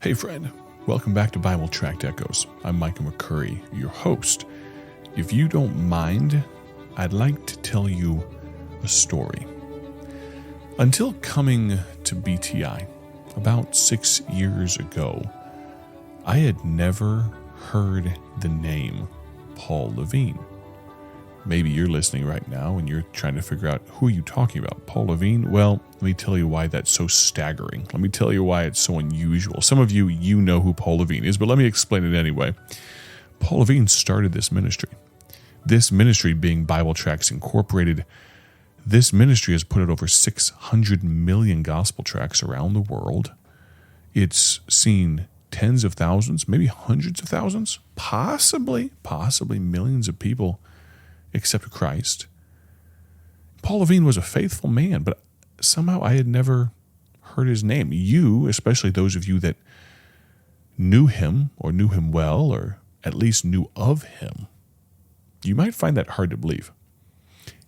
Hey friend, welcome back to Bible Tract Echoes. I'm Micah McCurry, your host. If you don't mind, I'd like to tell you a story. Until coming to BTI about 6 years ago, I had never heard the name Paul Levine. Maybe you're listening right now and you're trying to figure out, who are you talking about? Paul Levine? Well, let me tell you why that's so staggering. Let me tell you why it's so unusual. Some of you know who Paul Levine is, but let me explain it anyway. Paul Levine started this ministry. This ministry being Bible Tracts Incorporated. This ministry has put out over 600 million gospel tracts around the world. It's seen tens of thousands, maybe hundreds of thousands, possibly millions of people accept Christ. Paul Levine was a faithful man, but somehow I had never heard his name. You, especially those of you that knew him or knew him well, or at least knew of him, you might find that hard to believe.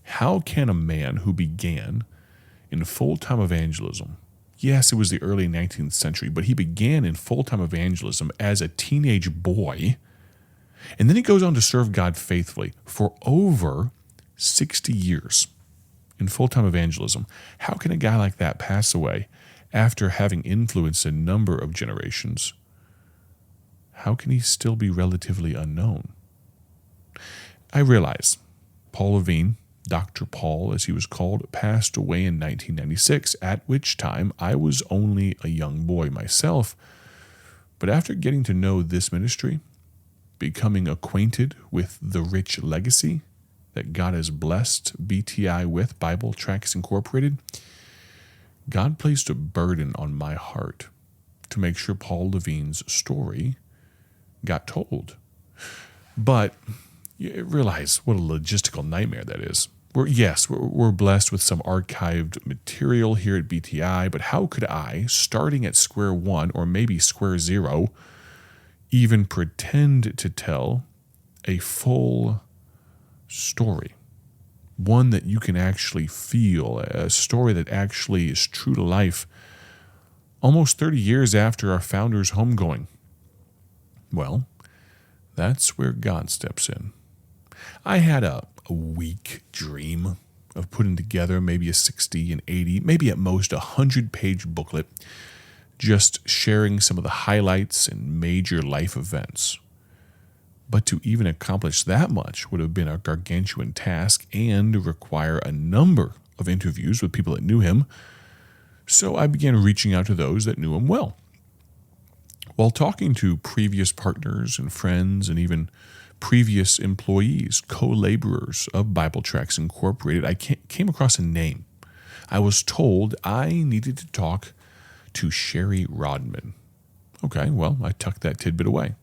How can a man who began in full-time evangelism, yes, it was the early 19th century, but he began in full-time evangelism as a teenage boy, and then he goes on to serve God faithfully for over 60 years in full-time evangelism. How can a guy like that pass away after having influenced a number of generations? How can he still be relatively unknown? I realize Paul Levine, Dr. Paul as he was called, passed away in 1996, at which time I was only a young boy myself. But after getting to know this ministry, becoming acquainted with the rich legacy that God has blessed BTI with, Bible Tracts Incorporated, God placed a burden on my heart to make sure Paul Levine's story got told. But you realize what a logistical nightmare that is. We're blessed with some archived material here at BTI, but how could I, starting at square one or maybe square zero, even pretend to tell a full story, one that you can actually feel, a story that actually is true to life, almost 30 years after our founder's homegoing? Well, that's where God steps in. I had a weak dream of putting together maybe a 60 and 80, maybe at most 100-page booklet, just sharing some of the highlights and major life events. But to even accomplish that much would have been a gargantuan task and require a number of interviews with people that knew him. So I began reaching out to those that knew him well. While talking to previous partners and friends and even previous employees, co-laborers of Bible Tracts Incorporated, I came across a name. I was told I needed to talk to Sherry Rodman. Okay, well, I tucked that tidbit away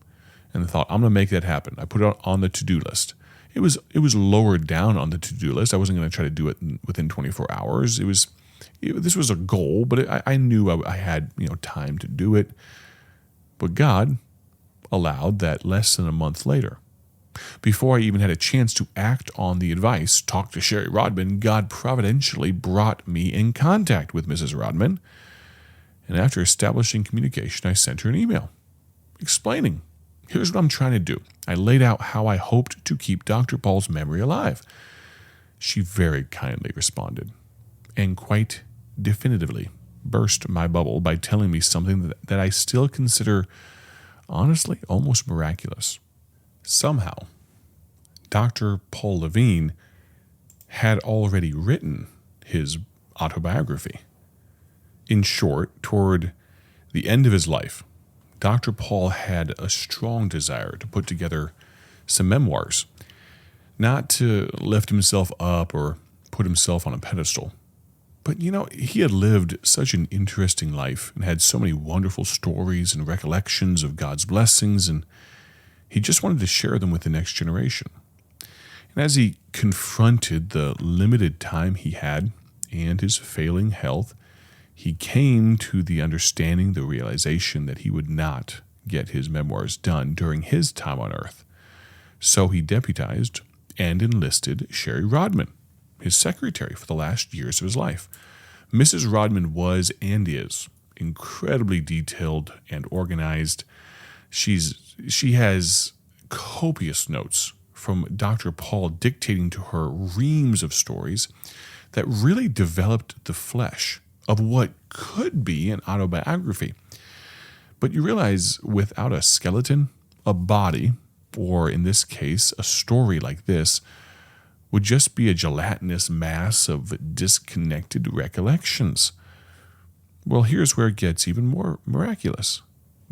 and thought, I'm going to make that happen. I put it on the to-do list. It was lowered down on the to-do list. I wasn't going to try to do it within 24 hours. This was a goal, but I knew I had time to do it. But God allowed that less than a month later, before I even had a chance to act on the advice, talk to Sherry Rodman, God providentially brought me in contact with Mrs. Rodman. And after establishing communication, I sent her an email explaining, here's what I'm trying to do. I laid out how I hoped to keep Dr. Paul's memory alive. She very kindly responded and quite definitively burst my bubble by telling me something that I still consider, honestly, almost miraculous. Somehow, Dr. Paul Levine had already written his autobiography. In short, toward the end of his life, Dr. Paul had a strong desire to put together some memoirs, not to lift himself up or put himself on a pedestal. But, he had lived such an interesting life and had so many wonderful stories and recollections of God's blessings, and he just wanted to share them with the next generation. And as he confronted the limited time he had and his failing health, he came to the understanding, the realization that he would not get his memoirs done during his time on earth. So he deputized and enlisted Sherry Rodman, his secretary for the last years of his life. Mrs. Rodman was and is incredibly detailed and organized. She has copious notes from Dr. Paul dictating to her reams of stories that really developed the flesh of what could be an autobiography. But you realize without a skeleton, a body, or in this case, a story like this, would just be a gelatinous mass of disconnected recollections. Well, here's where it gets even more miraculous.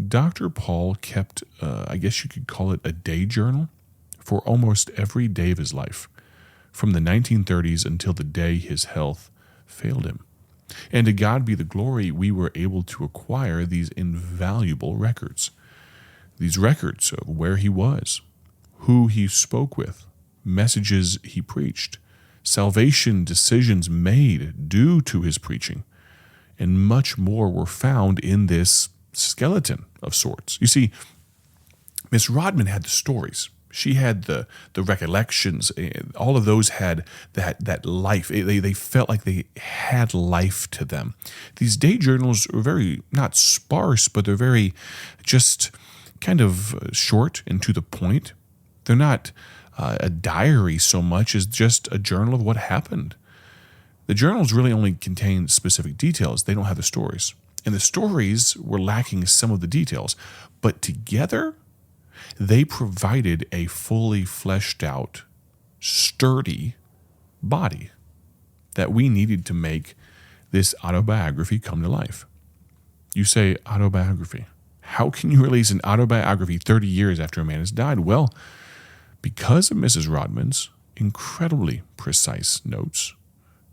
Dr. Paul kept, I guess you could call it a day journal, for almost every day of his life, from the 1930s until the day his health failed him. And to God be the glory, we were able to acquire these invaluable records. These records of where he was, who he spoke with, messages he preached, salvation decisions made due to his preaching, and much more were found in this skeleton of sorts. You see, Miss Rodman had the stories. She had the recollections. All of those had that life. They felt like they had life to them. These day journals are very, not sparse, but they're very just kind of short and to the point. They're not a diary so much as just a journal of what happened. The journals really only contain specific details. They don't have the stories. And the stories were lacking some of the details. But together, they provided a fully fleshed out, sturdy body that we needed to make this autobiography come to life. You say, autobiography. How can you release an autobiography 30 years after a man has died? Well, because of Mrs. Rodman's incredibly precise notes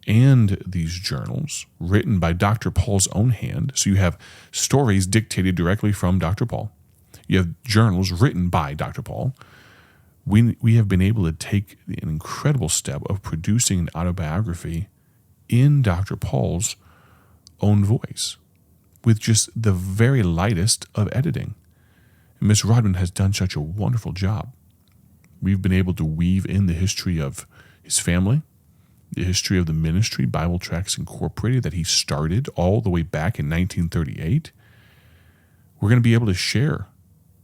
and these journals written by Dr. Paul's own hand. So you have stories dictated directly from Dr. Paul. You have journals written by Dr. Paul. We have been able to take an incredible step of producing an autobiography in Dr. Paul's own voice with just the very lightest of editing. And Ms. Rodman has done such a wonderful job. We've been able to weave in the history of his family, the history of the ministry, Bible Tracts Incorporated, that he started all the way back in 1938. We're going to be able to share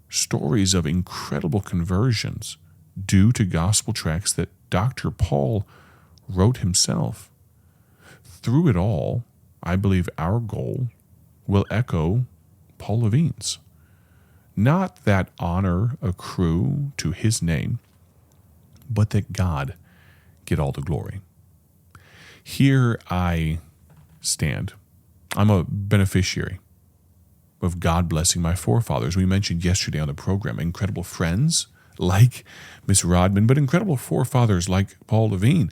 stories of incredible conversions due to gospel tracts that Dr. Paul wrote himself. Through it all, I believe our goal will echo Paul Levine's. Not that honor accrue to his name, but that God get all the glory. Here I stand. I'm a beneficiary of God blessing my forefathers. We mentioned yesterday on the program incredible friends like Miss Rodman, but incredible forefathers like Paul Levine.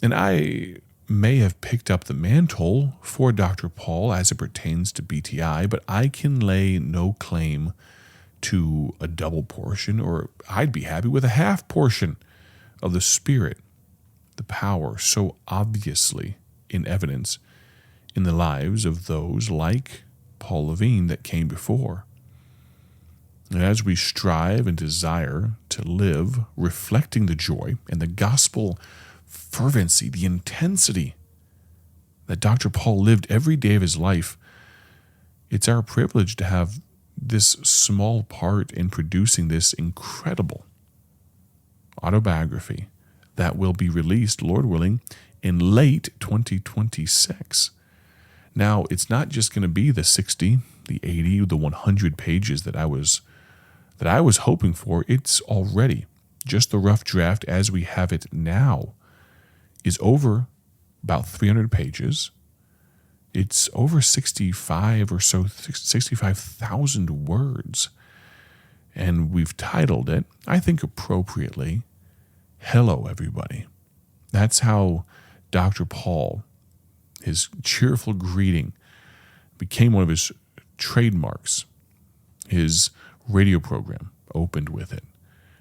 And I may have picked up the mantle for Dr. Paul as it pertains to BTI, but I can lay no claim to a double portion, or I'd be happy with a half portion of the Spirit, the power so obviously in evidence in the lives of those like Paul Levine that came before. And as we strive and desire to live reflecting the joy and the gospel fervency, the intensity that Dr. Paul lived every day of his life, it's our privilege to have this small part in producing this incredible autobiography that will be released, Lord willing, in late 2026. Now, it's not just going to be the 60, the 80, the 100 pages that I was hoping for. It's already just the rough draft as we have it now is over about 300 pages. It's over 65 or so, 65,000 words. And we've titled it, I think appropriately, Hello, Everybody. That's how Dr. Paul, his cheerful greeting, became one of his trademarks. His radio program opened with it.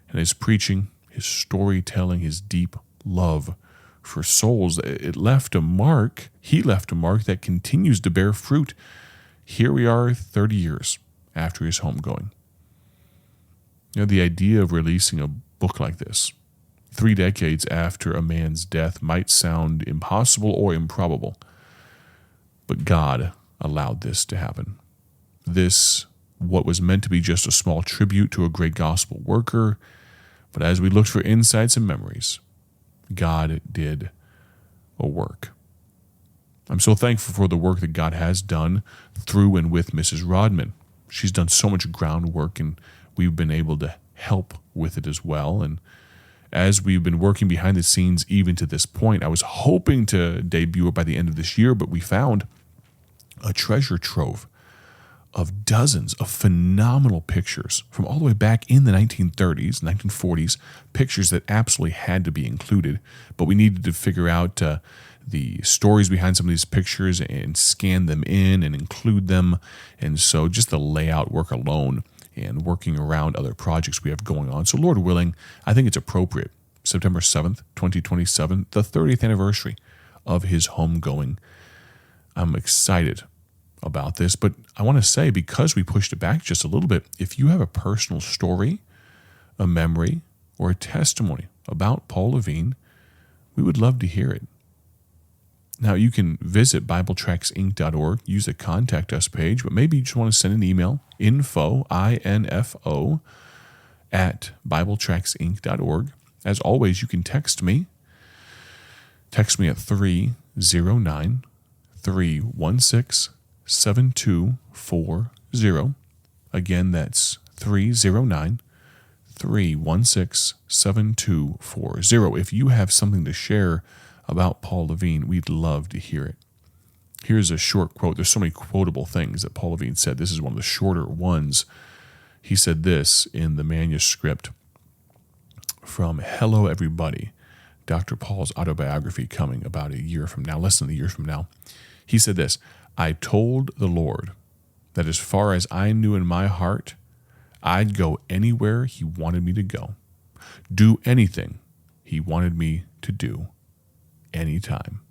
And his preaching, his storytelling, his deep love for souls, it left a mark. He left a mark that continues to bear fruit. Here we are 30 years after his homegoing. You know, the idea of releasing a book like this 3 decades after a man's death might sound impossible or improbable. But God allowed this to happen. This, what was meant to be just a small tribute to a great gospel worker, but as we looked for insights and memories, God did a work. I'm so thankful for the work that God has done through and with Mrs. Rodman. She's done so much groundwork, and we've been able to help with it as well. And as we've been working behind the scenes even to this point, I was hoping to debut it by the end of this year, but we found a treasure trove of dozens of phenomenal pictures from all the way back in the 1930s, 1940s, pictures that absolutely had to be included. But we needed to figure out the stories behind some of these pictures and scan them in and include them. And so just the layout work alone and working around other projects we have going on. So Lord willing, I think it's appropriate. September 7th, 2027, the 30th anniversary of his homegoing. I'm excited about this, but I want to say, because we pushed it back just a little bit, if you have a personal story, a memory, or a testimony about Paul Levine, we would love to hear it. Now, you can visit BibleTracksInc.org, use the Contact Us page, but maybe you just want to send an email, info, I-N-F-O, at BibleTracksInc.org. As always, you can text me. Text me at 309-316-7240. Again, that's 309-316-7240. If you have something to share about Paul Levine, we'd love to hear it. Here's a short quote. There's so many quotable things that Paul Levine said. This is one of the shorter ones. He said this in the manuscript from Hello Everybody, Dr. Paul's autobiography coming about a year from now, less than a year from now. He said this: I told the Lord that as far as I knew in my heart, I'd go anywhere he wanted me to go, do anything he wanted me to do, anytime.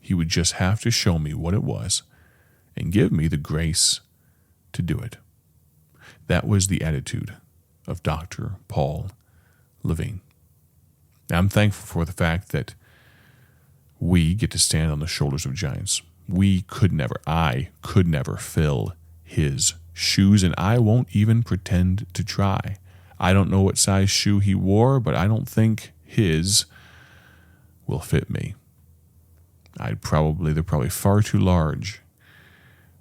He would just have to show me what it was and give me the grace to do it. That was the attitude of Dr. Paul Levine. Now, I'm thankful for the fact that we get to stand on the shoulders of giants. I could never fill his shoes, and I won't even pretend to try. I don't know what size shoe he wore, but I don't think his will fit me. They're probably far too large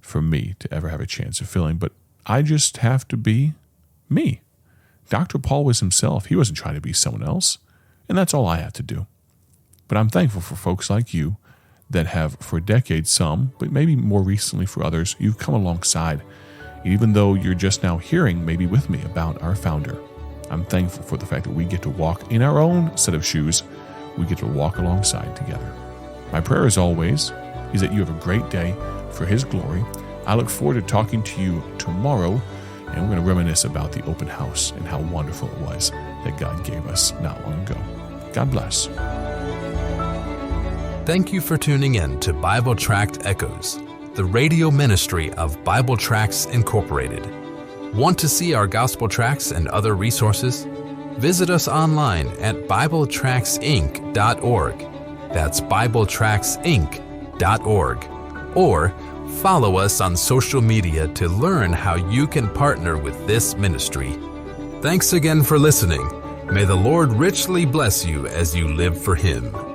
for me to ever have a chance of filling, but I just have to be me. Dr. Paul was himself. He wasn't trying to be someone else, and that's all I have to do. But I'm thankful for folks like you that have, for decades, some, but maybe more recently for others, you've come alongside. Even though you're just now hearing maybe with me about our founder, I'm thankful for the fact that we get to walk in our own set of shoes. We get to walk alongside together. My prayer, as always, is that you have a great day for His glory. I look forward to talking to you tomorrow, and we're going to reminisce about the open house and how wonderful it was that God gave us not long ago. God bless. Thank you for tuning in to Bible Tract Echoes, the radio ministry of Bible Tracts Incorporated. Want to see our gospel tracts and other resources? Visit us online at BibleTractsInc.org. That's BibleTractsInc.org. Or follow us on social media to learn how you can partner with this ministry. Thanks again for listening. May the Lord richly bless you as you live for Him.